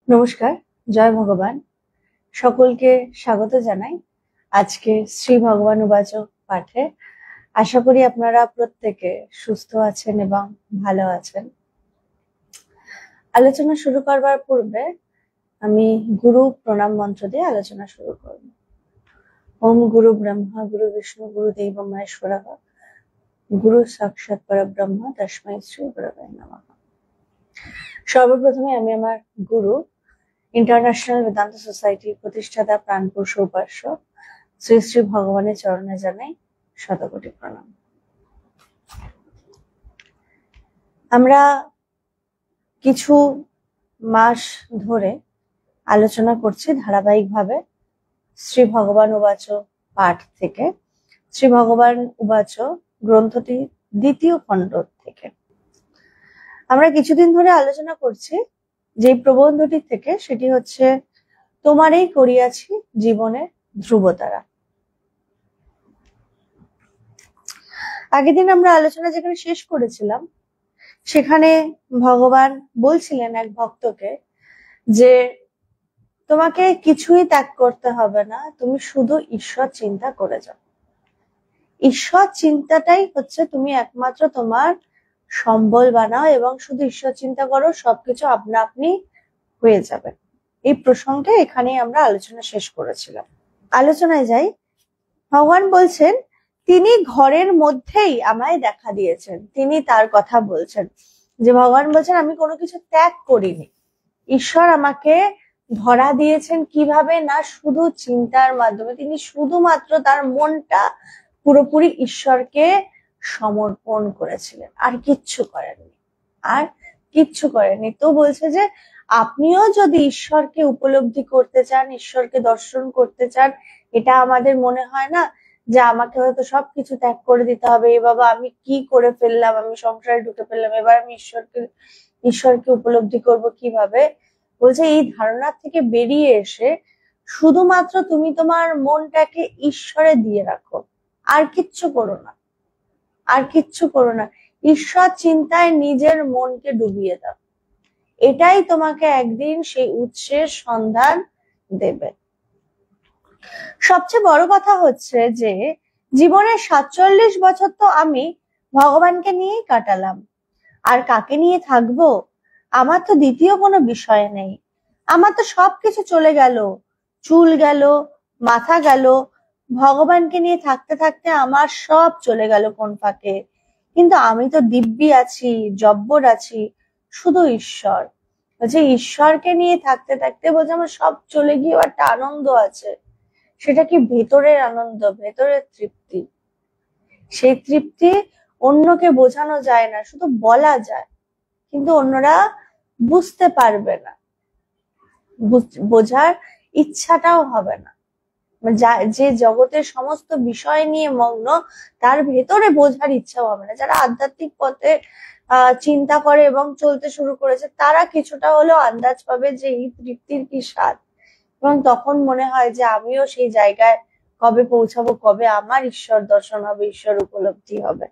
নমস্কার, জয় ভগবান। সকলকে স্বাগত জানাই আজকে শ্রী ভগবান উবাচ পাঠে। আশা করি আপনারা প্রত্যেকে সুস্থ আছেন এবং ভালো আছেন। আলোচনা শুরু করবার পূর্বে আমি গুরু প্রণাম মন্ত্র দিয়ে আলোচনা শুরু করব। ওম গুরু ব্রহ্মা গুরু বিষ্ণু গুরু দেব মহেশ্বরঃ গুরু সাক্ষাৎ পরব্রহ্ম তস্মৈ শ্রী গুরবে নমঃ। সর্বপ্রথমে আমি আমার গুরু ইন্টারন্যাশনাল বেদান্ত সোসাইটির প্রতিষ্ঠাতা প্রাণপুরুষ উপাস্য শ্রী শ্রী ভগবানের চরণে জানাই শতকোটি প্রণাম। আমরা কিছু মাস ধরে আলোচনা করছি ধারাবাহিকভাবে শ্রী ভগবান উবাচ পাঠ থেকে। শ্রী ভগবান উবাচ গ্রন্থটি দ্বিতীয় খণ্ড থেকে আমরা কিছুদিন ধরে আলোচনা করছি যে প্রবন্ধটি থেকে, সেটি হচ্ছে তোমারই করিয়াছি জীবনের ধ্রুবতারা। আগের দিন আমরা আলোচনা যেখানে শেষ করেছিলাম সেখানে ভগবান বলছিলেন এক ভক্তকে যে তোমাকে কিছুই ত্যাগ করতে হবে না, তুমি শুধু ঈশ্বর চিন্তা করে যাও। ঈশ্বর চিন্তাটাই হচ্ছে তুমি একমাত্র তোমার সম্বল বানাও এবং শুধু ঈশ্বর চিন্তা করো, সবকিছু আপনা আপনি হয়ে যাবে। এই প্রসঙ্গে এখানে আমরা আলোচনা শেষ করেছিলাম। আলোচনায় যাই। ভগবান বলছেন তিনি ঘরের মধ্যেই আমায় দেখা দিয়েছেন। তিনি তার কথা বলছেন যে ভগবান বলছেন আমি কোনো কিছু ত্যাগ করিনি। ঈশ্বর আমাকে ধরা দিয়েছেন কিভাবে না, শুধু চিন্তার মাধ্যমে। তিনি শুধুমাত্র তার মনটা পুরোপুরি ঈশ্বরকে সমর্পণ করেছিলেন, আর কিচ্ছু করেননি। তো বলছে যে আপনিও যদি ঈশ্বরকে উপলব্ধি করতে চান, ঈশ্বরকে দর্শন করতে চান, এটা আমাদের মনে হয় না যে আমাকে হয়তো সবকিছু ত্যাগ করে দিতে হবে, এ বাবা আমি কি করে ফেললাম, আমি সংসারে ঢুকে ফেললাম, এবার আমি ঈশ্বরকে উপলব্ধি করব কিভাবে। বলছে এই ধারণা থেকে বেরিয়ে এসে শুধুমাত্র তুমি তোমার মনটাকে ঈশ্বরে দিয়ে রাখো, আর কিচ্ছু করো না। ঈশ্বর চিন্তায় নিজের মনকে ডুবিয়ে দাও, এটাই তোমাকে একদিন সেই উৎসের সন্ধান দেবে। সবচেয়ে বড় কথা হচ্ছে যে জীবনের 47 বছর তো আমি ভগবানকে নিয়েই কাটালাম, আর কাকে নিয়ে থাকবো? আমার তো দ্বিতীয় কোনো বিষয় নেই। আমার তো সবকিছু চলে গেল, চুল গেল, মাথা গেল, ভগবানকে নিয়ে থাকতে থাকতে আমার সব চলে গেল কোন ফাঁকে। কিন্তু আমি তো দিব্যি আছি, জব্বর আছি, শুধু ঈশ্বর। বলছে ঈশ্বরকে নিয়ে থাকতে থাকতে বলছে আমার সব চলে গিয়ে একটা আনন্দ আছে। সেটা কি? ভেতরের আনন্দ, ভেতরের তৃপ্তি। সেই তৃপ্তি অন্যকে বোঝানো যায় না, শুধু বলা যায়, কিন্তু অন্যরা বুঝতে পারবে না, বোঝার ইচ্ছাটাও হবে না। যে জগতের সমস্ত বিষয় নিয়ে মগ্ন, তার ভেতরে বোঝার ইচ্ছাও হবে না। যারা আধ্যাত্মিক পথে চিন্তা করে এবং চলতে শুরু করেছে, তারা কিছুটা হলেও আন্দাজ পাবে যে এই তৃপ্তির কি স্বাদ, এবং তখন মনে হয় যে আমিও সেই জায়গায় কবে পৌঁছাবো, কবে আমার ঈশ্বর দর্শন হবে, ঈশ্বর উপলব্ধি হবে।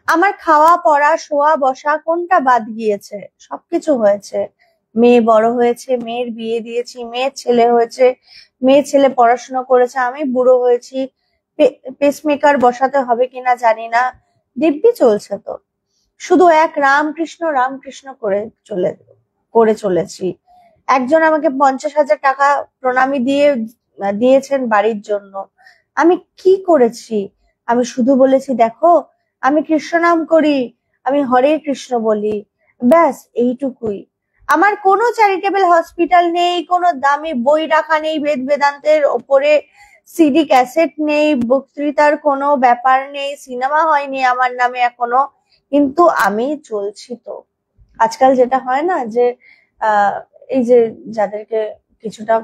আমার খাওয়া পড়া শোয়া বসা কোনটা বাদ গিয়েছে? সবকিছু হয়েছে। মেয়ে বড় হয়েছে, মেয়ের বিয়ে দিয়েছি, মেয়ের ছেলে হয়েছে, মেয়ে ছেলে পড়াশোনা করেছে, আমি বুড়ো হয়েছি, পেসমেকার বসাতে হবে কিনা জানি না, দিব্যি চলছে তো। শুধু এক রামকৃষ্ণ রামকৃষ্ণ করে চলেছি। একজন আমাকে 50,000 টাকা প্রণামী দিয়েছেন বাড়ির জন্য। আমি কি করেছি? আমি শুধু বলেছি দেখো আমি কৃষ্ণ নাম করি, আমি হরে কৃষ্ণ বলি, ব্যাস এইটুকুই। আমার কোনো চ্যারিটেবল হসপিটাল নেই, কোনো দামি বই রাখা নেই, বেদান্তের ওপরে সিডি ক্যাসেট নেই, বক্তৃতার কোনো ব্যাপার নেই, সিনেমা হয়নি আমার নামে এখনো, কিন্তু আমি চলছি তো। আজকাল যেটা হয় না যে এই যে যাদেরকে কিছুটা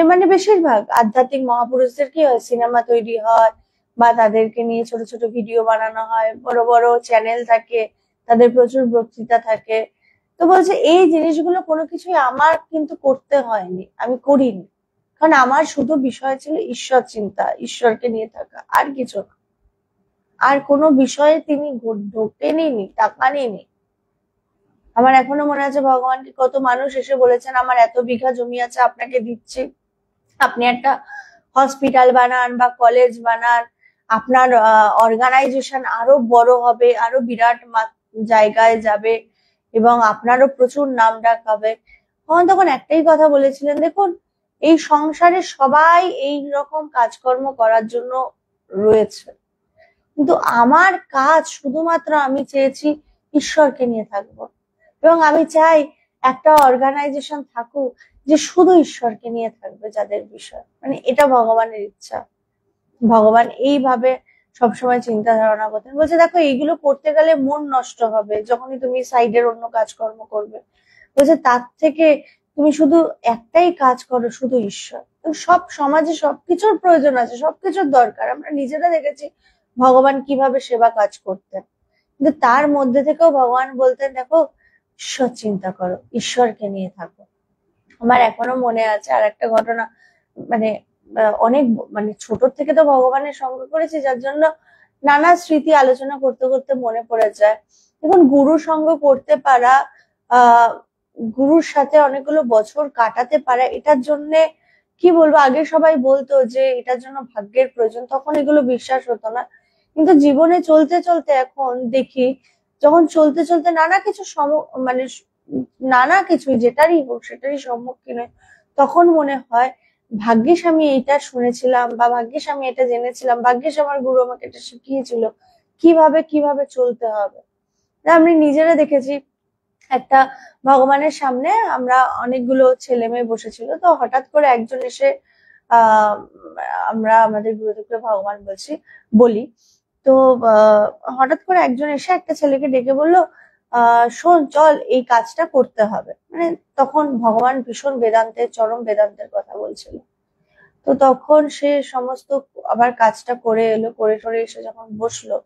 মানে বেশিরভাগ আধ্যাত্মিক মহাপুরুষদের কি হয়, সিনেমা তৈরি হয় বা তাদেরকে নিয়ে ছোট ছোট ভিডিও বানানো হয়, বড় বড় চ্যানেল থাকে, তাদের প্রচুর বক্তৃতা থাকে। তো বলছে এই জিনিসগুলো কোনো কিছুই আমার কিন্তু করতে হয়নি, আমি করিনি, কারণ আমার শুধু বিষয় ছিল ঈশ্বর চিন্তা, ঈশ্বরকে নিয়ে থাকা, আর কিছু না। আর কোনো বিষয়ে তিনি ঢোকেনি, টাকা নেই। আমার এখনো মনে আছে ভগবানকে কত মানুষ এসে বলেছেন আমার এত বিঘা জমি আছে আপনাকে দিচ্ছি, আপনি একটা হসপিটাল বানান বা কলেজ বানান, আপনার অর্গানাইজেশন আরো বড় হবে, আরো বিরাট জায়গায় যাবে এবং আপনারও প্রচুর নাম ডাক হবে। ভগবান তখন একটাই কথা বলেছিলেন, দেখুন এই সংসারে সবাই এই রকম কাজকর্ম করার জন্য রয়েছে, কিন্তু আমার কাজ শুধুমাত্র আমি চেয়েছি ঈশ্বরকে নিয়ে থাকবো, এবং আমি চাই একটা অর্গানাইজেশন থাকুক যে শুধু ঈশ্বরকে নিয়ে থাকবে, যাদের বিষয় মানে এটা ভগবানের ইচ্ছা। ভগবান এইভাবে সবসময় চিন্তা ধারণা করতেন। বলছে দেখো এইগুলো করতে গেলে মন নষ্ট হবে যখনই তুমি সাইডের অন্য কাজকর্ম করবে, বলছে তার থেকে তুমি শুধু একটাই কাজ করো, শুধু ঈশ্বর। সব সমাজে সবকিছুর প্রয়োজন আছে, সবকিছুর দরকার, আমরা নিজেরা দেখেছি ভগবান কিভাবে সেবা কাজ করতেন, কিন্তু তার মধ্যে থেকেও ভগবান বলতেন দেখো ঈশ্বর চিন্তা করো, ঈশ্বরকে নিয়ে থাকো। আমার এখনো মনে আছে আর একটা ঘটনা, মানে অনেক মানে ছোট থেকে তো ভগবানের সঙ্গ করেছি, যার জন্য নানা স্মৃতি আলোচনা করতে করতে মনে পড়ে যায়। দেখুন গুরু সঙ্গ করতে পারা, আহ গুরুর সাথে অনেকগুলো বছর কাটাতে পারা, এটার জন্য কি বলবো, আগে সবাই বলতো যে এটার জন্য ভাগ্যের প্রয়োজন, তখন এগুলো বিশ্বাস হতো না, কিন্তু জীবনে চলতে চলতে এখন দেখি যখন চলতে চলতে নানা কিছু মানে নানা কিছু যেটারই হোক সেটারই সম্মুখীন হয়, তখন মনে হয় ভাগ্যিস আমি এটা শুনেছিলাম বা ভাগ্যিস আমি এটা জেনেছিলাম, ভাগ্যিস আমার গুরু আমাকে এটা শিখিয়েছিল কিভাবে কিভাবে চলতে হবে। আমি নিজেরা দেখেছি একটা ভগবানের সামনে আমরা অনেকগুলো ছেলে মেয়ে বসেছিল, তো হঠাৎ করে একজন এসে আহ আমরা আমাদের গুরুদেবকে ভগবান বলি, তো হঠাৎ করে একজন এসে একটা ছেলেকে ডেকে বললো শোন চল এই কাজটা করতে হবে, মানে তখন ভগবান ভীষণ বেদান্তের চরম বেদান্তের কথা বলছিল। তো তখন সে সমস্ত আবার কাজটা করে এলো, করে টরে এসে যখন বসলো,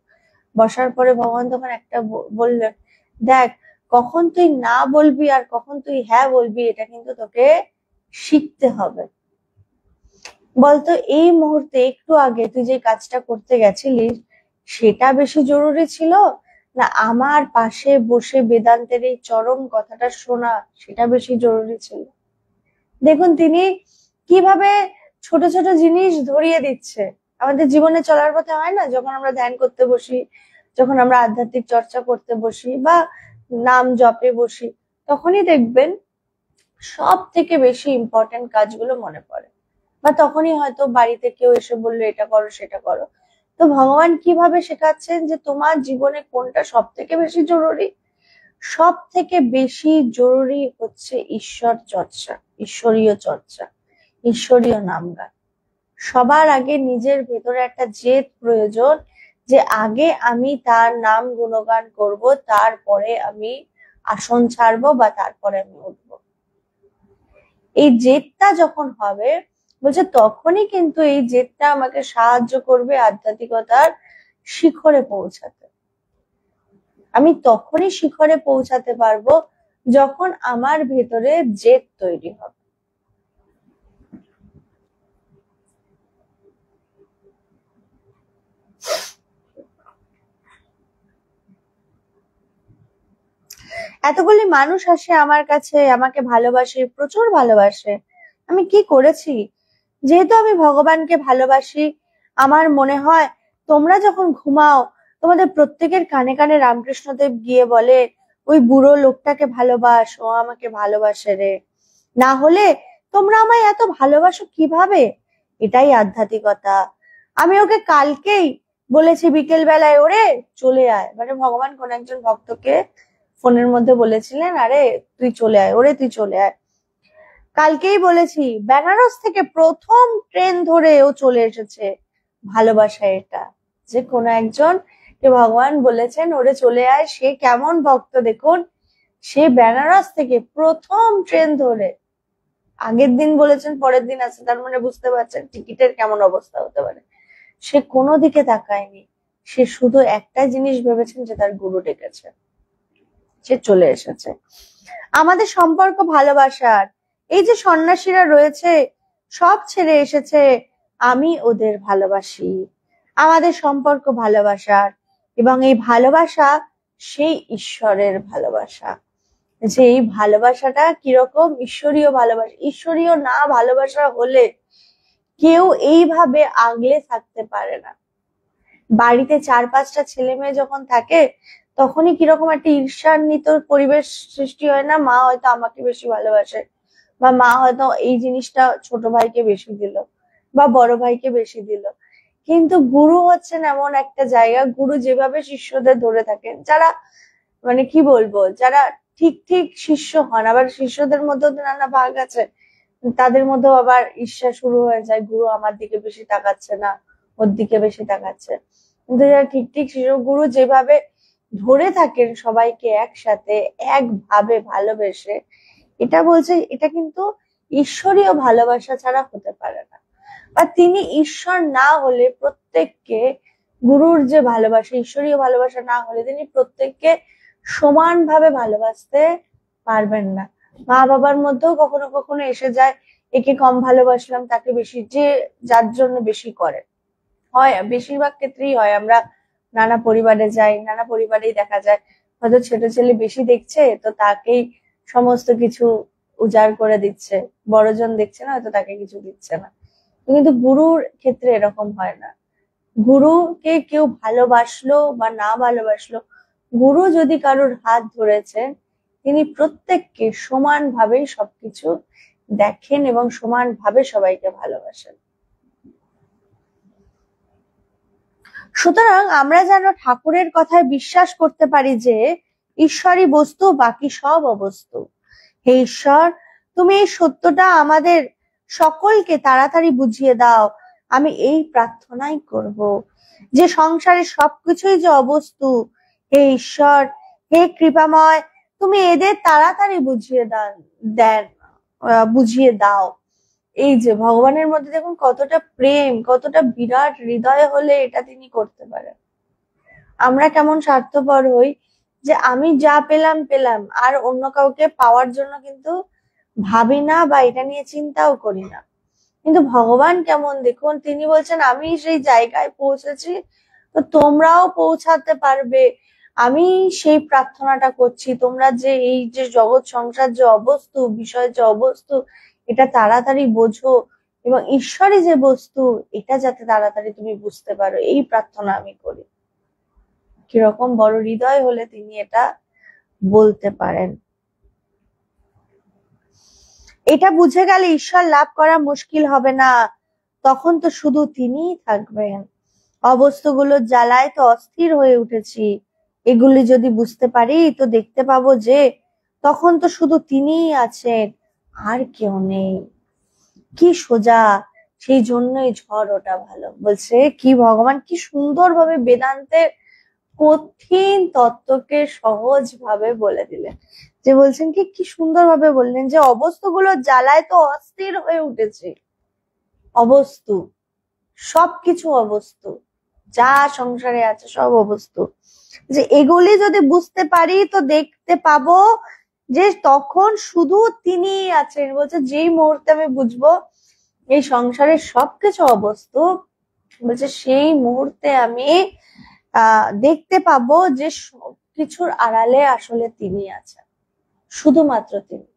বসার পরে ভগবান তখন একটা বললেন, দেখ কখন তুই না বলবি আর কখন তুই হ্যাঁ বলবি এটা কিন্তু তোকে শিখতে হবে। বলতো এই মুহূর্তে একটু আগে তুই যে কাজটা করতে গেছিলিস সেটা বেশি জরুরি ছিল, না আমার পাশে বসে বেদান্তের এই চরম কথাটা শোনা সেটা বেশি জরুরি ছিল? দেখুন তিনি কিভাবে ছোট ছোট জিনিস ধরিয়ে দিচ্ছে। আমাদের জীবনে চলার পথে হয় না, যখন আমরা ধ্যান করতে বসি, যখন আমরা আধ্যাত্মিক চর্চা করতে বসি বা নাম জপে বসি, তখনই দেখবেন সব থেকে বেশি ইম্পর্টেন্ট কাজগুলো মনে পড়ে, বা তখনই হয়তো বাড়িতে কেউ এসে বললো এটা করো সেটা করো। তো ভগবান কিভাবে শেখাচ্ছেন যে তোমার জীবনে কোনটা সব থেকে বেশি জরুরি? সব থেকে বেশি জরুরি হচ্ছে ঈশ্বর চর্চা, ঈশ্বরীয় চর্চা, ঈশ্বরীয় নাম গান। সবার আগে নিজের ভেতরে একটা জেদ প্রয়োজন যে আগে আমি তার নাম গুণগান করব, তারপরে আমি আসন ছাড়বো বা তারপরে আমি উঠবো। এই জেদটা যখন হবে বলছে তখনই কিন্তু এই জেদটা আমাকে সাহায্য করবে আধ্যাত্মিকতার শিখরে পৌঁছাতে। আমি তখনই শিখরে পৌঁছাতে পারবো যখন আমার ভেতরে জেদ তৈরি হবে। এতগুলি মানুষ আসে আমার কাছে, আমাকে ভালোবাসে, প্রচুর ভালোবাসে, আমি কি করেছি? যেহেতু আমি ভগবানকে ভালোবাসি, আমার মনে হয় তোমরা যখন ঘুমাও তোমাদের প্রত্যেকের কানে কানে রামকৃষ্ণদেব গিয়ে বলে ওই বুড়ো লোকটাকে ভালোবাস, ও আমাকে ভালোবাসে রে, না হলে তোমরা আমায় এত ভালোবাসো কিভাবে? এটাই আধ্যাত্মিকতা। আমি ওকে কালকেই বলেছি বিকেল বেলায়, ওরে চলে আয়, মানে ভগবান কোন একজন ভক্তকে ফোনের মধ্যে বলেছিলেন আরে তুই চলে আয়, ওরে তুই চলে আয়। কালকেই বলেছি বেনারস থেকে প্রথম ট্রেন ধরে ও চলে এসেছে। ভালোবাসা এটা, যে কোনো একজন কে ভগবান বলেছেন ওরে চলে আয়, সে কেমন ভক্ত দেখুন, সে বেনারস থেকে প্রথম ট্রেন ধরে, আগের দিন বলেছেন পরের দিন আছে, তার মানে বুঝতে পারছেন টিকিটের কেমন অবস্থা হতে পারে। সে কোনো দিকে তাকায়নি, সে শুধু একটা জিনিস ভেবেছেন যে তার গুরু ডেকেছে, সে চলে এসেছে। আমাদের সম্পর্ক ভালোবাসার, এই যে সন্ন্যাসীরা রয়েছে সব ছেড়ে এসেছে, আমি ওদের ভালোবাসি, আমাদের সম্পর্ক ভালোবাসার, এবং এই ভালোবাসা সেই ঈশ্বরের ভালোবাসা। যে এই ভালোবাসাটা কিরকম ঈশ্বরীয় ভালোবাসা। ঈশ্বরীয় না ভালোবাসা হলে কেউ এইভাবে আগলে থাকতে পারে না। বাড়িতে 4-5টা ছেলে মেয়ে যখন থাকে তখনই কিরকম একটা ঈর্ষান্বিত পরিবেশ সৃষ্টি হয় না? মা হয়তো আমাকে বেশি ভালোবাসে, বা মা হয়তো এই জিনিসটা ছোট ভাইকে বেশি দিল, বা বড় ভাইকে বেশি দিল। কিন্তু গুরু হচ্ছেন এমন একটা জায়গা, গুরু যেভাবে শিষ্যদের ধরে থাকেন, যারা মানে কি বলবো, যারা ঠিক ঠিক শিষ্য হন, আবার শিষ্যদের মধ্যেও তো নানা ভাগ আছে, তাদের মধ্যেও আবার ঈর্ষা শুরু হয়ে যায়, গুরু আমার দিকে বেশি তাকাচ্ছে না, ওর দিকে বেশি তাকাচ্ছে। কিন্তু যারা ঠিক ঠিক শিষ্য, গুরু যেভাবে ধরে থাকেন সবাইকে একসাথে একভাবে ভালোবেসে, এটা বলছে এটা কিন্তু ঈশ্বরীয় ভালোবাসা ছাড়া হতে পারে না। বা তিনি ঈশ্বর না হলে প্রত্যেককে, গুরুর যে ভালোবাসা, ঈশ্বরীয় ভালোবাসা না হলে তিনি প্রত্যেককে সমানভাবে ভালোবাসতে পারবেন না। মা বাবার মধ্যেও কখনো কখনো এসে যায়, একে কম ভালোবাসলাম তাকে বেশি, যে যার জন্য বেশি করে হয়, বেশিরভাগ ক্ষেত্রেই হয়। আমরা নানা পরিবারে যাই, নানা পরিবারেই দেখা যায় হয়তো ছোট ছেলে বেশি দেখছে তো তাকেই সমস্ত কিছু উজাড় করে দিচ্ছে, বড়জন দেখছে না হয়তো তাকে কিছু দিচ্ছে না। কিন্তু গুরুর ক্ষেত্রে এরকম হয় না। গুরুকে কেউ ভালোবাসলো বা না ভালোবাসলো, গুরু যদি কারোর হাত ধরেছেন তিনি প্রত্যেককে সমানভাবেই সবকিছু দেখেন এবং সমানভাবে সবাইকে ভালোবাসেন। সুতরাং আমরা যেন ঠাকুরের কথায় বিশ্বাস করতে পারি যে ঈশ্বরই বস্তু, বাকি সব অবস্তু। হে ঈশ্বর, তুমি এই সত্যটা আমাদের সকলকে তাড়াতাড়ি বুঝিয়ে দাও। আমি এই প্রার্থনাই করব যে সংসারের সবকিছুই যে অবস্তু, হে ঈশ্বর, হে কৃপাময়, তুমি এদের তাড়াতাড়ি বুঝিয়ে দাও। এই যে ভগবানের মধ্যে দেখুন কতটা প্রেম, কতটা বিরাট হৃদয় হলে এটা তিনি করতে পারেন। আমরা কেমন স্বার্থপর হই যে আমি যা পেলাম পেলাম, আর অন্য কাউকে পাওয়ার জন্য কিন্তু ভাবি না বা এটা নিয়ে চিন্তাও করি না। কিন্তু ভগবান কেমন দেখুন, তিনি বলছেন আমি সেই জায়গায় পৌঁছেছি তো তোমরাও পৌঁছাতে পারবে। আমি সেই প্রার্থনাটা করছি, তোমরা যে এই যে জগৎ সংসার যে অবস্তু, বিষয় যে অবস্তু, এটা তাড়াতাড়ি বোঝো এবং ঈশ্বরই যে বস্তু এটা যাতে তাড়াতাড়ি তুমি বুঝতে পারো, এই প্রার্থনা আমি করি। কিরকম বড় হৃদয় হলে তিনি এটা বলতে পারেন। এটা বুঝে গেলে ঈশ্বর লাভ করা মুশকিল হবে না, তখন তো শুধু তিনিই থাকবেন। অবস্থাগুলোর জ্বালায় তো অস্থির হয়ে উঠেছি, এগুলি যদি বুঝতে পারি তো দেখতে পাবো যে তখন তো শুধু তিনিই আছেন, আর কেউ নেই। কি সোজা, সেই জন্যই ঝড় ওটা ভালো। বলছে কি ভগবান কি সুন্দর ভাবে বেদান্তের কঠিন তত্ত্বকে সহজ ভাবে বলে দিলেন, যে বলছেন কি কি সুন্দর ভাবে বললেন যে অবস্থাগুলো জ্বালায় তো অস্থির হয়ে উঠেছে। অবস্তু, সবকিছু অবস্তু, যা সংসারে আছে সব অবস্তু, যে এগুলি যদি বুঝতে পারি তো দেখতে পাবো যে তখন শুধু তিনি আছেন। বলছে যেই মুহূর্তে আমি বুঝবো এই সংসারের সবকিছু অবস্তু, বলছে সেই মুহূর্তে আমি দেখতে পাবো যে সবকিছুর আড়ালে আসলে তিনি আছেন, শুধুমাত্র তিনি।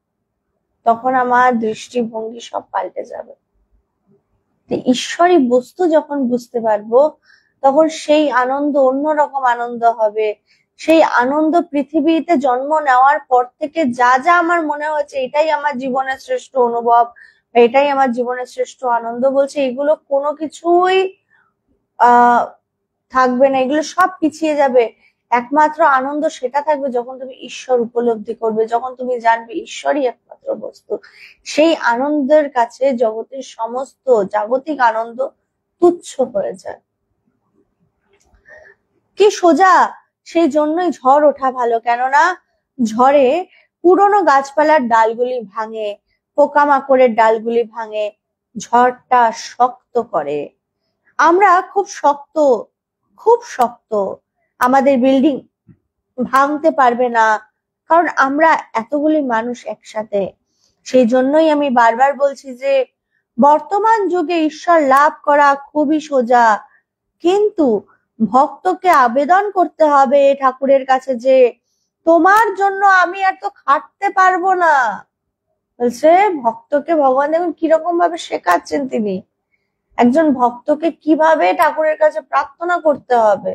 তখন আমার দৃষ্টিভঙ্গি সব পাল্টে যাবে। ঈশ্বরী বস্তু যখন বুঝতে পারবো তখন সেই আনন্দ অন্যরকম আনন্দ হবে। সেই আনন্দ পৃথিবীতে জন্ম নেওয়ার পর থেকে যা যা আমার মনে হচ্ছে এটাই আমার জীবনের শ্রেষ্ঠ অনুভব, এটাই আমার জীবনের শ্রেষ্ঠ আনন্দ, বলছে এগুলো কোনো কিছুই থাকবে না, এগুলো সব পিছিয়ে যাবে। একমাত্র আনন্দ সেটা থাকবে যখন তুমি ঈশ্বর উপলব্ধি করবে, যখন তুমি জানবে ঈশ্বরই একমাত্র বস্তু। সেই আনন্দের কাছে জগতের সমস্ত জাগতিক আনন্দ তুচ্ছ হয়ে যায়। কি সোজা, সেই জন্যই ঝড় ওঠা ভালো, কেননা ঝড়ে পুরনো গাছপালার ডালগুলি ভাঙে, পোকামাকড়ের ডালগুলি ভাঙে, ঝড়টা শক্ত করে। আমরা খুব শক্ত, খুব শক্ত, আমাদের বিল্ডিং ভাঙতে পারবে না, কারণ আমরা এতগুলি মানুষ একসাথে। সেই জন্যই আমি বারবার বলছি যে বর্তমান যুগে ঈশ্বর লাভ করা খুবই সোজা, কিন্তু ভক্তকে আবেদন করতে হবে ঠাকুরের কাছে যে তোমার জন্য আমি আর তো খাটতে পারবো না। বলছে ভক্তকে ভগবান দেখুন কিরকম ভাবে শেখাচ্ছেন তিনি, একজন ভক্তকে কিভাবে ঠাকুরের কাছে প্রার্থনা করতে হবে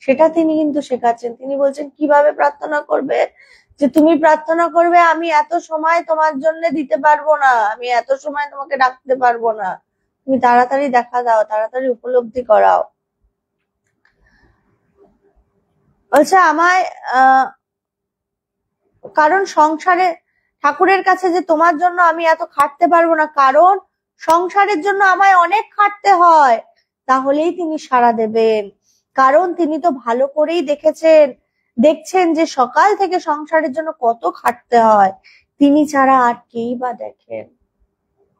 সেটা তিনি কিন্তু শেখাচ্ছেন। তিনি বলছেন কিভাবে প্রার্থনা করবে, যে তুমি প্রার্থনা করবে আমি এত সময় তোমার জন্য দিতে পারবো না, আমি এত সময় তোমাকে ডাকতে পারবো না, তুমি তাড়াতাড়ি দেখা দাও, তাড়াতাড়ি উপলব্ধি করাও। বলছে আমায় কারণ সংসারে ঠাকুরের কাছে যে তোমার জন্য আমি এত খাটতে পারবো না, কারণ সংসারের জন্য আমায় অনেক খাটতে হয়, তাহলেই তিনি সাড়া দেবেন। কারণ তিনি তো ভালো করেই দেখছেন যে সকাল থেকে সংসারের জন্য কত খাটতে হয়, তিনি ছাড়া আর কেই বা দেখেন।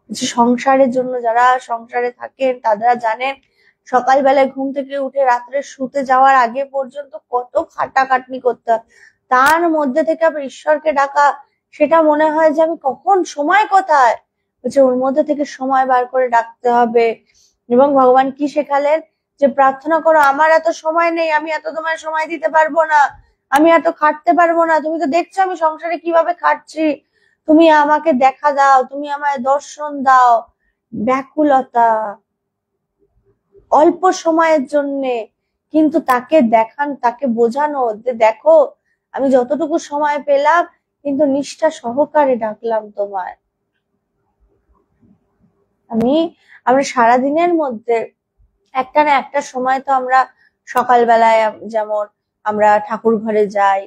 যে সংসারের জন্য যারা সংসারে থাকেন তারা জানেন সকালবেলায় ঘুম থেকে উঠে রাত্রে শুতে যাওয়ার আগে পর্যন্ত কত খাটাখাটনি করতে হয়, তার মধ্যে থেকে আবার ঈশ্বরকে ডাকা, সেটা মনে হয় যে আমি কখন সময় কোথায়, বলছে ওর মধ্যে থেকে সময় বার করে ডাকতে হবে। এবং ভগবান কি শেখালেন, যে প্রার্থনা করো আমার এত সময় নেই, আমি এত তোমার সময় দিতে পারবো না, আমি এত খাটতে পারবো না, তুমি তো দেখছো আমি সংসারে কিভাবে খাটছি, তুমি আমাকে দেখা দাও, তুমি আমায় দর্শন দাও। ব্যাকুলতা, অল্প সময়ের জন্যে, কিন্তু তাকে দেখান, তাকে বোঝানো যে দেখো আমি যতটুকু সময় পেলাম কিন্তু নিষ্ঠা সহকারে ডাকলাম তোমায়। আমরা সারাদিনের মধ্যে একটা না একটা সময় তো আমরা সকালবেলায় যেমন আমরা ঠাকুর ঘরে যাই,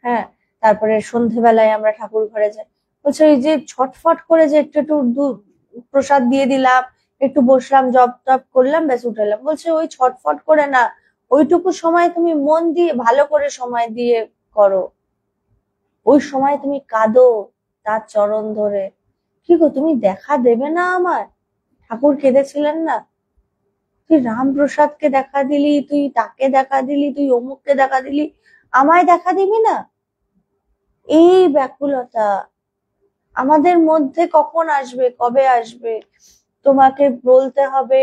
হ্যাঁ, তারপরে সন্ধেবেলায় আমরা ঠাকুর ঘরে যাই। বলছে এই যে ছটফট করে যে একটু একটু প্রসাদ দিয়ে দিলাম, একটু বসলাম, জপ টপ করলাম, ব্যাস উঠে এলাম। বলছে ওই ছটফট করে না, ওইটুকু সময় তুমি মন দিয়ে ভালো করে সময় দিয়ে করো, ওই সময় তুমি কাঁদো তার চরণ ধরে। কি গো তুমি দেখা দেবে না আমার? ঠাকুর কেঁদেছিলেন না? তুই রামপ্রসাদকে দেখা দিলি, তুই তাকে দেখা দিলি, তুই অমুককে দেখা দিলি, আমায় দেখা দিবি না? এই ব্যাকুলতা আমাদের মধ্যে কখন আসবে, কবে আসবে? তোমাকে বলতে হবে,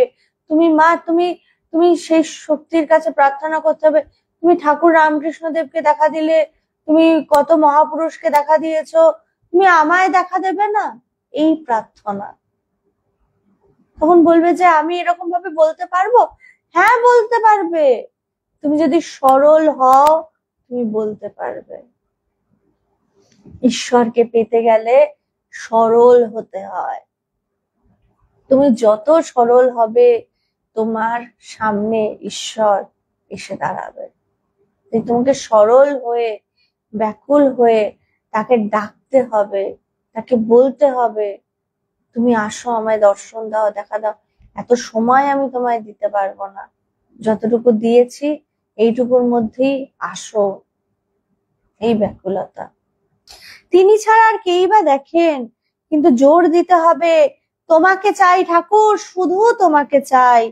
তুমি মা, তুমি তুমি সেই শক্তির কাছে প্রার্থনা করতে হবে। তুমি ঠাকুর রামকৃষ্ণ দেবকে দেখা দিলে, তুমি কত মহাপুরুষকে দেখা দিয়েছো, তুমি আমায় দেখা দেবে না? এই প্রার্থনা। তখন বলবে যে আমি এরকম ভাবে বলতে পারবো? হ্যাঁ বলতে পারবে, তুমি যদি সরল হও তুমি বলতে পারবে। ঈশ্বরকে পেতে গেলে সরল হতে হয়। তুমি যত সরল হবে তোমার সামনে ঈশ্বর এসে দাঁড়াবে। তোমাকে সরল হয়ে ব্যাকুল হয়ে তাকে ডাকতে হবে, তাকে বলতে হবে তুমি আসো, আমায় দর্শন দাও, দেখা দাও। এত সময় আমি তোমায় দিতে পারবো না, যতটুকু দিয়েছি এইটুকুর মধ্যেই আসো। এই ব্যাকুলতা তিনি ছাড়া আর কেই বা দেখেন, কিন্তু জোর দিতে হবে তোমাকে চাই ঠাকুর, শুধু তোমাকে চাই,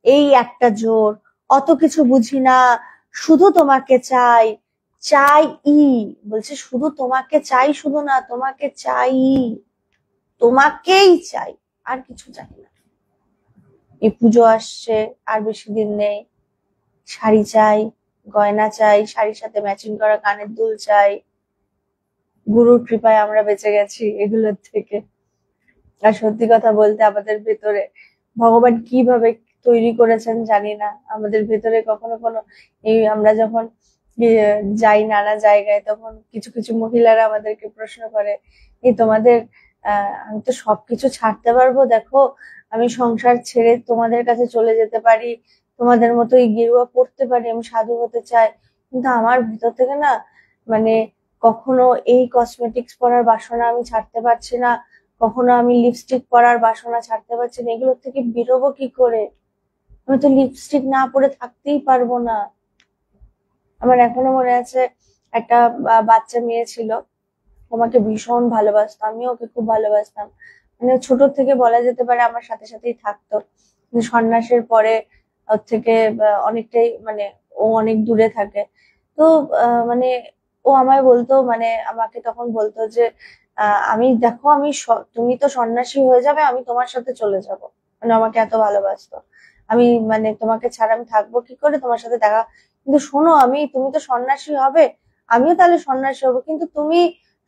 এই একটা জোর। অত কিছু বুঝি না, শুধু তোমাকে চাই, চাই বলছে শুধু তোমাকে চাই, শুধু না তোমাকে চাই, তোমাকেই চাই, আর কিছু চাই না। এই পুজো আসছে, আর বেশি দিন নেই, শাড়ি চাই, গয়না চাই, শাড়ির সাথে ম্যাচিং করা কানের দুল চাই। গুরুর কৃপায় আমরা বেঁচে গেছি এগুলোর থেকে। আর সত্যি কথা বলতে আমাদের ভেতরে ভগবান কিভাবে তৈরি করেছেন জানি না, আমাদের ভেতরে কখনো কোনো এই আমরা যখন যাই নানা জায়গায়, তখন কিছু কিছু মহিলারা আমাদেরকে প্রশ্ন করে, এই তোমাদের আমি তো সবকিছু ছাড়তে পারবো, দেখো আমি সংসার ছেড়ে তোমাদের কাছে চলে যেতে পারি, তোমাদের মতো এই গেরুয়া পড়তে পারি, আমি সাধু হতে চাই, কিন্তু আমার ভিতর থেকে না মানে কখনো এই কসমেটিক্স পরার বাসনা আমি ছাড়তে পারছি না, কখনো আমি লিপস্টিক পরার বাসনা ছাড়তে পারছি না, এগুলোর থেকে বেরোবো কি করে? আমি তো লিপস্টিক না পরে থাকতেই পারবো না। আমার এখনো মনে আছে একটা বাচ্চা মেয়ে ছিল, আমাকে ভীষণ ভালোবাসতো, আমিও ওকে খুব ভালোবাসতাম, মানে ছোট থেকে বলা যেতে পারে আমার সাথে সাথেই থাকতো। কিন্তু সন্ন্যাসের পরে ওর থেকে অনেকটাই মানে ও অনেক দূরে থাকে। তো মানে ও আমায় বলতো, মানে আমাকে তখন বলতো যে আমি দেখো আমি তুমি তো সন্ন্যাসী হয়ে যাবে, আমি তোমার সাথে চলে যাব। মানে আমাকে এত ভালোবাসতো, আমি মানে তোমাকে ছাড়া আমি থাকবো কি করে, তোমার সাথে দেখা, কিন্তু শোনো তুমি তো সন্ন্যাসী হবে, আমিও তাহলে সন্ন্যাসী হবো। কিন্তু তুমি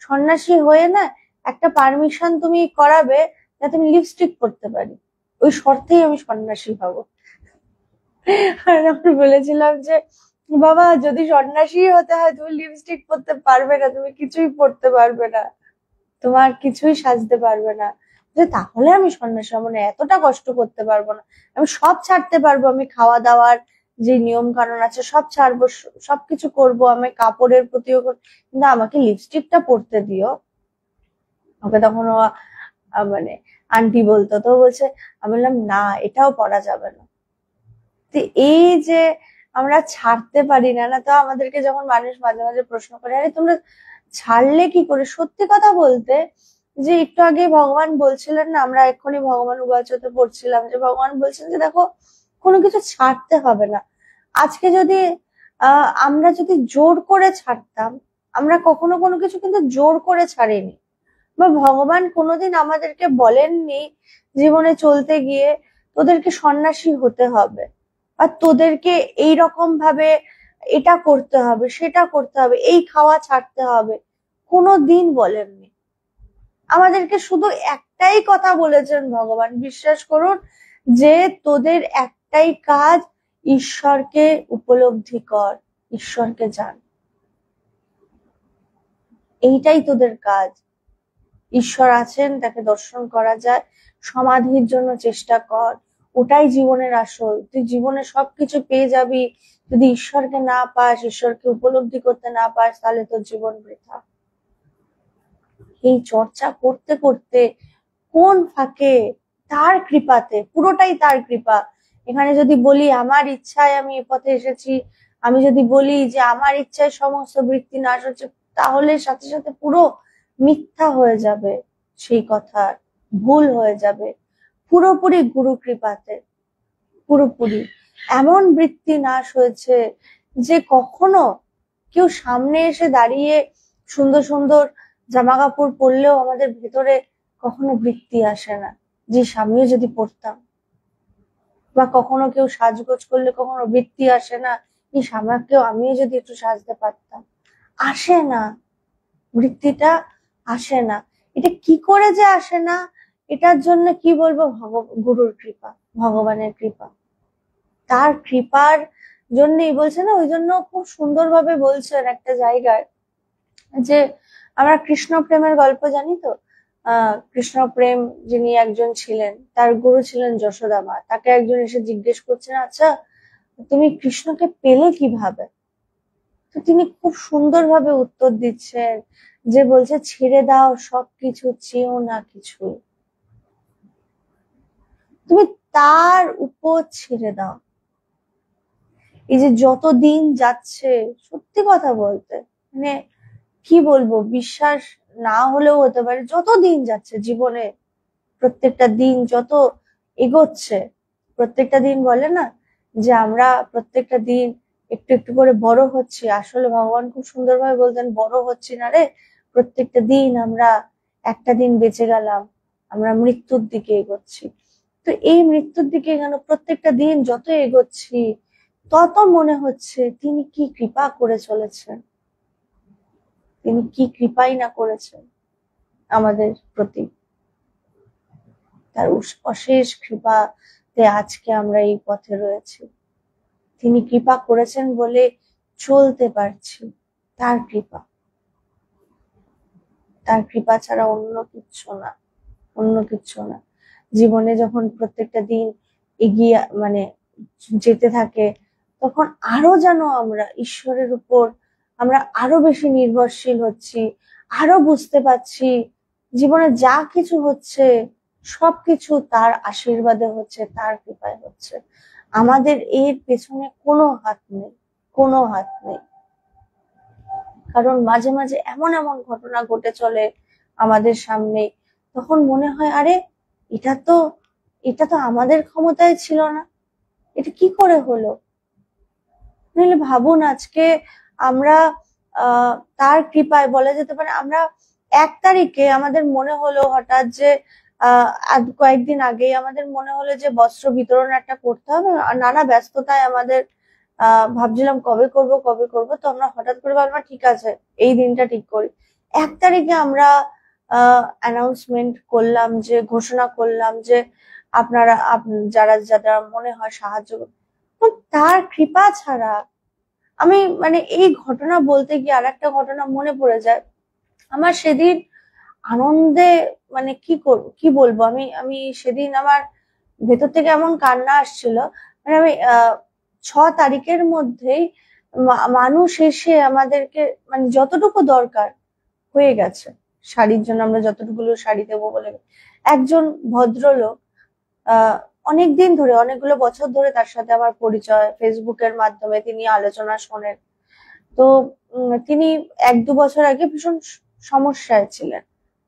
সন্ন্যাসী হয়ে না একটা পারমিশন তুমি করাবে যাতে আমি লিপস্টিক পরতে পারি, ওই শর্তেই আমি সন্ন্যাসী হব। আর আমি বলেছিলাম যে বাবা যদি সন্ন্যাসী হতে হয় তুমি লিপস্টিক পরতে পারবে না, তুমি কিছুই পরতে পারবে না, তোমার কিছুই সাজতে পারবে না। যে তাহলে আমি সন্ন্যাসী হবো না, এতটা কষ্ট করতে পারবো না, আমি সব ছাড়তে পারবো, আমি খাওয়া দাওয়ার যে নিয়ম কানুন আছে সব ছাড়বো, সবকিছু করবো, আমি কাপড়ের প্রতিও কিন্তু আমাকে লিপস্টিকটা পরতে দিও। ওকে তখন ও মানে আন্টি বলতো, তো বলছে, আমি বললাম না এটাও পরা যাবে না। তো এই যে আমরা ছাড়তে পারি না, না তো আমাদেরকে যখন মানুষ মাঝে মাঝে প্রশ্ন করে আরে তোমরা ছাড়লে কি করে, সত্যি কথা বলতে যে একটু আগে ভগবান বলছিলেন না, আমরা এক্ষুনি ভগবান উবাচতে পড়ছিলাম যে ভগবান বলছেন যে দেখো কোনো কিছু ছাড়তে হবে না। আজকে যদি আমরা যদি জোর করে ছাড়তাম, আমরা কখনো কোনো কিছু কিন্তু জোর করে ছাড়িনি, বা ভগবান কোনোদিন আমাদেরকে বলেননি জীবনে চলতে গিয়ে তোদেরকে সন্ন্যাসী হতে হবে আর তোদেরকে এই রকম ভাবে এটা করতে হবে সেটা করতে হবে, এই খাওয়া ছাড়তে হবে, কোনোদিন বলেননি। আমাদেরকে শুধু একটাই কথা বলেছেন ভগবান, বিশ্বাস করুন, যে তোদের একটাই কাজ, ঈশ্বরকে উপলব্ধি কর, ঈশ্বরকে জান, এইটাই তোদের কাজ। ঈশ্বর আছেন, তাকে দর্শন করা যায়, সমাধির জন্য চেষ্টা কর, ওটাই জীবনের আসল। তুই জীবনে সবকিছু পেয়ে যাবি, যদি ঈশ্বরকে না পাস, ঈশ্বরকে উপলব্ধি করতে না পাস, তাহলে তোর জীবন বৃথা। এই চর্চা করতে করতে কোন ফাঁকে, তার কৃপাতে, পুরোটাই তার কৃপা। এখানে যদি বলি আমার ইচ্ছায় আমি এ পথে এসেছি, আমি যদি বলি যে আমার ইচ্ছায় সমস্ত বৃত্তি নাশ হচ্ছে, তাহলে সাথে সাথে পুরো মিথ্যা হয়ে যাবে, সেই কথা ভুল হয়ে যাবে। পুরোপুরি গুরু কৃপাতে, পুরোপুরি এমন বৃত্তি নাশ হয়েছে যে কখনো কেউ সামনে এসে দাঁড়িয়ে সুন্দর সুন্দর জামা কাপড় পরলেও আমাদের ভেতরে কখনো বৃত্তি আসে না যে আমিও যদি পড়তাম, বা কখনো কেউ সাজগোজ করলে কখনো বৃত্তি আসে না ইস আমাকেও, আমিও যদি একটু সাজতে পারতাম, আসে না, বৃত্তিটা আসে না। এটা কি করে যে আসে না, এটার জন্য কি বলবো, গুরুর কৃপা, ভগবানের কৃপা, তার কৃপার জন্যই বলছে না, ওই জন্য খুব সুন্দরভাবে বলছেন একটা জায়গায় যে আমরা কৃষ্ণ প্রেমের গল্প জানি তো, কৃষ্ণ প্রেম যিনি একজন ছিলেন, তার গুরু ছিলেন যশোদা মা, তাকে একজন এসে জিজ্ঞেস করছেন আচ্ছা তুমি কৃষ্ণকে পেলে কিভাবে, তো তিনি খুব সুন্দরভাবে উত্তর দিচ্ছেন, যে বলছে ছেড়ে দাও সবকিছু, চেয়েও না কিছু, তুমি তার উপর ছেড়ে দাও। এই যে যত দিন যাচ্ছে, সত্যি কথা বলতে মানে কি বলবো, বিশ্বাস না হলেও হতে পারে, যত দিন যাচ্ছে জীবনে, প্রত্যেকটা দিন যত এগোচ্ছে, প্রত্যেকটা দিন বলে না যে আমরা প্রত্যেকটা দিন একটু একটু করে বড় হচ্ছি, আসলে ভগবান খুব সুন্দরভাবে বলতেন বড় হচ্ছি না রে, প্রত্যেকটা দিন আমরা একটা দিন বেঁচে গেলাম, আমরা মৃত্যুর দিকে এগোচ্ছি। তো এই মৃত্যুর দিকে কেন প্রত্যেকটা দিন যত এগোচ্ছি তত মনে হচ্ছে তিনি কি কৃপা করে চলেছেন, তিনি কি কৃপাই না করেছেন আমাদের প্রতি, তার অশেষ কৃপাতে আজকে আমরা এই পথে রয়েছি। তিনি কৃপা করেছেন বলে চলতে পারছি, তার কৃপা, তার কৃপা ছাড়া অন্য কিচ্ছু না, অন্য কিচ্ছু না। জীবনে যখন প্রত্যেকটা দিন এগিয়ে মানে যেতে থাকে, তখন আরো যেন আমরা ঈশ্বরের উপর আমরা আরো বেশি নির্ভরশীল হচ্ছি, আরো বুঝতে পারছি জীবনে যা কিছু হচ্ছে সবকিছু তার আশীর্বাদে হচ্ছে, তার কৃপায় হচ্ছে, আমাদের এর পেছনে কোনো হাত নেই, কোনো হাত নেই। কারণ মাঝে মাঝে এমন এমন ঘটনা ঘটে চলে আমাদের সামনে, তখন মনে হয় আরে এটা তো আমাদের ক্ষমতায় ছিল না, এটা কি করে হলো। নইলে ভাবুন আজকে আমরা তার কৃপায় বলা যেতে পারে আমরা 1 তারিখে আমাদের মনে হলো হঠাৎ যে কয়েকদিন আগেই আমাদের মনে হলো যে বস্ত্র বিতরণ একটা করতে হবে, আর নানা ব্যস্ততায় আমাদের ভাবছিলাম কবে করব কবে করব, তো আমরা হঠাৎ করে ভাবলাম ঠিক আছে এই দিনটা ঠিক করি। 1 তারিখে আমরা অ্যানাউন্সমেন্ট করলাম, যে ঘোষণা করলাম যে আপনারা যারা যারা মনে হয় সাহায্য তো তার কৃপা ছাড়া আমি মানে এই ঘটনা বলতে গিয়ে আর একটা ঘটনা মনে পড়ে যায়। আমার সেদিন আনন্দে মানে কি বলবো, আমি আমি সেদিন আমার ভেতর থেকে এমন কান্না আসছিল। মানে আমি 6 তারিখের মধ্যেই মানুষ এসে আমাদেরকে মানে যতটুকু দরকার হয়ে গেছে, শাড়ির জন্য আমরা যতটুকু শাড়ি দেবো বলে একজন ভদ্রলোক, অনেকদিন ধরে অনেকগুলো বছর ধরে তার সাথে আমার পরিচয়, ফেসবুকের মাধ্যমে তিনি আলোচনা শোনেন। তো তিনি 1-2 বছর আগে ভীষণ সমস্যায় ছিলেন,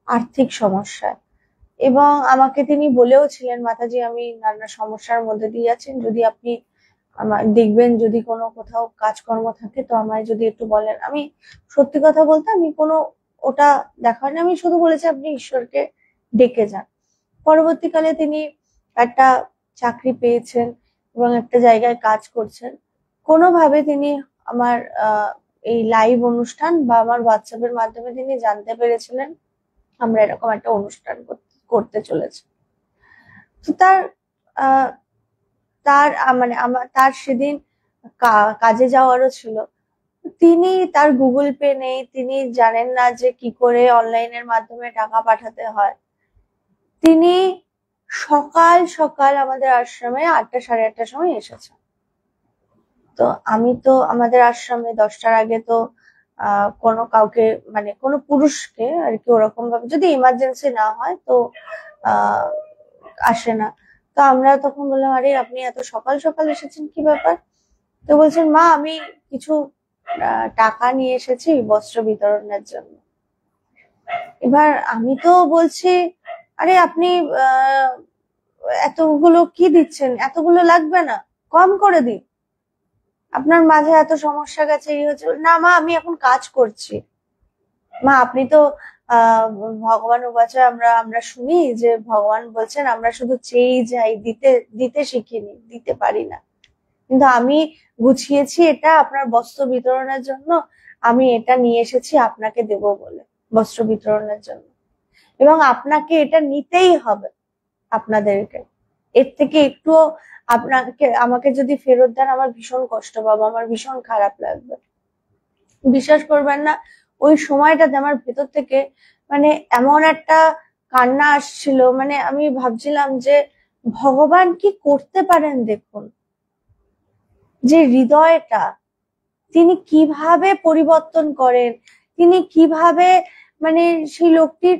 আর্থিক সমস্যায়, এবং আমাকে তিনি বলেও ছিলেন মাতাজি আমি নানা সমস্যার মধ্যে দিয়ে আছেন, যদি আপনি আমার দেখবেন যদি কোনো কোথাও কাজকর্ম থাকে তো আমায় যদি একটু বলেন। আমি সত্যি কথা বলতে আমি কোনো ওটা দেখা হয়নি, আমি শুধু বলেছি আপনি ঈশ্বরকে ডেকে যান। পরবর্তীকালে তিনি একটা চাকরি পেয়েছেন এবং একটা জায়গায় কাজ করছেন। কোনোভাবে তিনি আমার এই লাইভ অনুষ্ঠান বা আমার হোয়াটসঅ্যাপের মাধ্যমে তিনি জানতে পেরেছিলেন আমরা এরকম একটা অনুষ্ঠান করতে চলেছি। তো তার আহ তার মানে আমার তার সেদিন কাজে যাওয়ারও ছিল। তিনি তার গুগল পে নেই, তিনি জানেন না যে কি করে অনলাইনের মাধ্যমে টাকা পাঠাতে হয়। তিনি সকাল সকাল আমাদের আশ্রমে 8টা সাড়ে 8টার সময় এসেছেন। তো আমি তো আমাদের আশ্রমে 10টার আগে তো কোনো কাউকে মানে কোনো পুরুষকে আর কি ওরকম ভাবে যদি ইমার্জেন্সি না হয় তো আহ আসে না। তো আমরা তখন বললাম আরে আপনি এত সকাল সকাল এসেছেন, কি ব্যাপার? তো বলছেন মা আমি কিছু টাকা নিয়ে এসেছি বস্ত্র বিতরণের জন্য। এবার আমি তো বলছি আরে আপনি এতগুলো কি দিচ্ছেন, এতগুলো লাগবে না, কম করে দিন, আপনার মাঝে এত সমস্যা গেছে এই হচ্ছে না। মা আমি এখন কাজ করছি। মা আপনি তো ভগবান উবাচে আমরা আমরা শুনি যে ভগবান বলছেন আমরা শুধু চেয়েই যাই, দিতে দিতে শিখিনি, দিতে পারি না। কিন্তু আমি গুছিয়েছি এটা আপনার বস্ত্র বিতরণের জন্য, আমি এটা নিয়ে এসেছি আপনাকে দেব বলে বস্ত্র বিতরণের জন্য, এবং আপনাকে এটা নিতেই হবে আপনাদেরকে। এর থেকে একটুও আপনাকে আমাকে যদি ফেরত দেন আমার ভীষণ কষ্ট পাবো, আমার ভীষণ খারাপ লাগবে। বিশ্বাস করবেন না ওই সময়টাতে আমার ভেতর থেকে মানে এমন একটা কান্না আসছিল, মানে আমি ভাবছিলাম যে ভগবান কি করতে পারেন দেখুন, যে হৃদয়টা তিনি কিভাবে পরিবর্তন করেন, তিনি কিভাবে মানে সেই লোকটির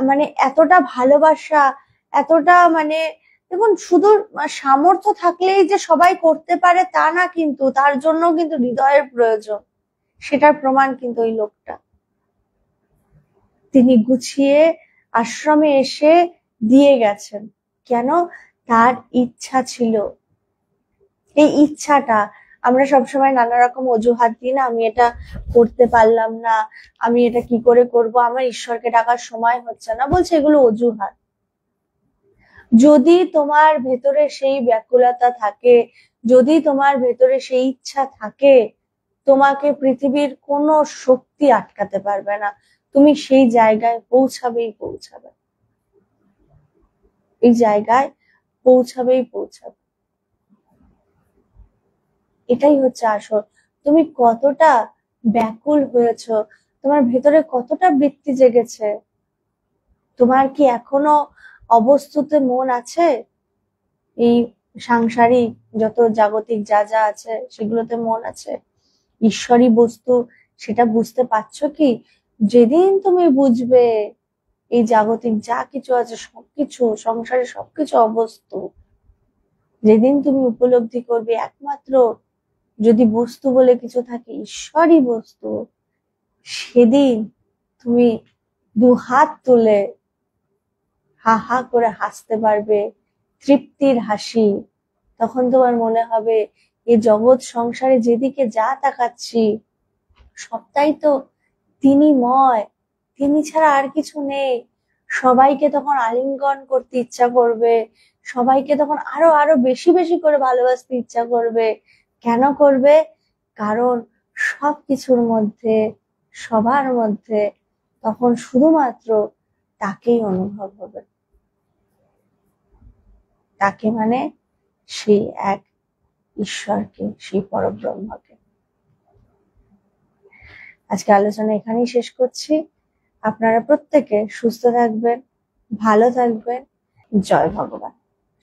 মানে এতটা ভালোবাসা, এতটা মানে দেখুন শুধু সামর্থ্য থাকলেই যে সবাই করতে পারে তা না, কিন্তু তার জন্য কিন্তু হৃদয়ের প্রয়োজন, সেটার প্রমাণ কিন্তু ওই লোকটা। তিনি গুছিয়ে আশ্রমে এসে দিয়ে গেছেন, কেন? তার ইচ্ছা ছিল। এই ইচ্ছাটা আমরা সবসময় নানা রকম অজুহাত দিই না, আমি এটা করতে পারলাম না, আমি এটা কি করে করব, আমার ঈশ্বরকে ডাকার সময় হচ্ছে না, বলছে এগুলো অজুহাত। যদি তোমার ভেতরে সেই ব্যাকুলতা থাকে, যদি তোমার ভেতরে সেই ইচ্ছা থাকে, তোমাকে পৃথিবীর কোনো শক্তি আটকাতে পারবে না, তুমি সেই জায়গায় পৌঁছাবেই পৌঁছাবে, এই জায়গায় পৌঁছাবেই পৌঁছাবে। এটাই হচ্ছে আসল। তুমি কতটা ব্যাকুল হয়েছ, তোমার ভেতরে কতটা বৃত্তি জেগেছে, তোমার কি এখনো অবস্তুতে মন আছে? এই সাংসারিক যত জাগতিক যা যা আছে সেগুলোতে মন আছে? ঈশ্বরী বস্তু সেটা বুঝতে পারছো কি? যেদিন তুমি বুঝবে এই জাগতিক যা কিছু আছে সবকিছু সংসারে সবকিছু অবস্তু, যেদিন তুমি উপলব্ধি করবে একমাত্র যদি বস্তু বলে কিছু থাকে ঈশ্বরই বস্তু, সেদিন তুমি 2 হাত তুলে হা হা করে হাসতে পারবে, তৃপ্তির হাসি। তখন তোমার মনে হবে এই জগৎ সংসারে যেদিকে যা তাকাচ্ছি সবটাই তো তিনিময়, তিনি ছাড়া আর কিছু নেই। সবাইকে তখন আলিঙ্গন করতে ইচ্ছা করবে, সবাইকে তখন আরো আরো বেশি বেশি করে ভালোবাসতে ইচ্ছা করবে, কেন করবে? কারণ সবকিছুর মধ্যে, সবার মধ্যে তখন শুধুমাত্র তাকেই অনুভব হবে। তাকে মানে সেই এক ঈশ্বরকে, সেই পরব্রহ্মকে। আজকে আলোচনা এখানেই শেষ করছি। আপনারা প্রত্যেকে সুস্থ থাকবেন, ভালো থাকবেন। জয় ভগবান।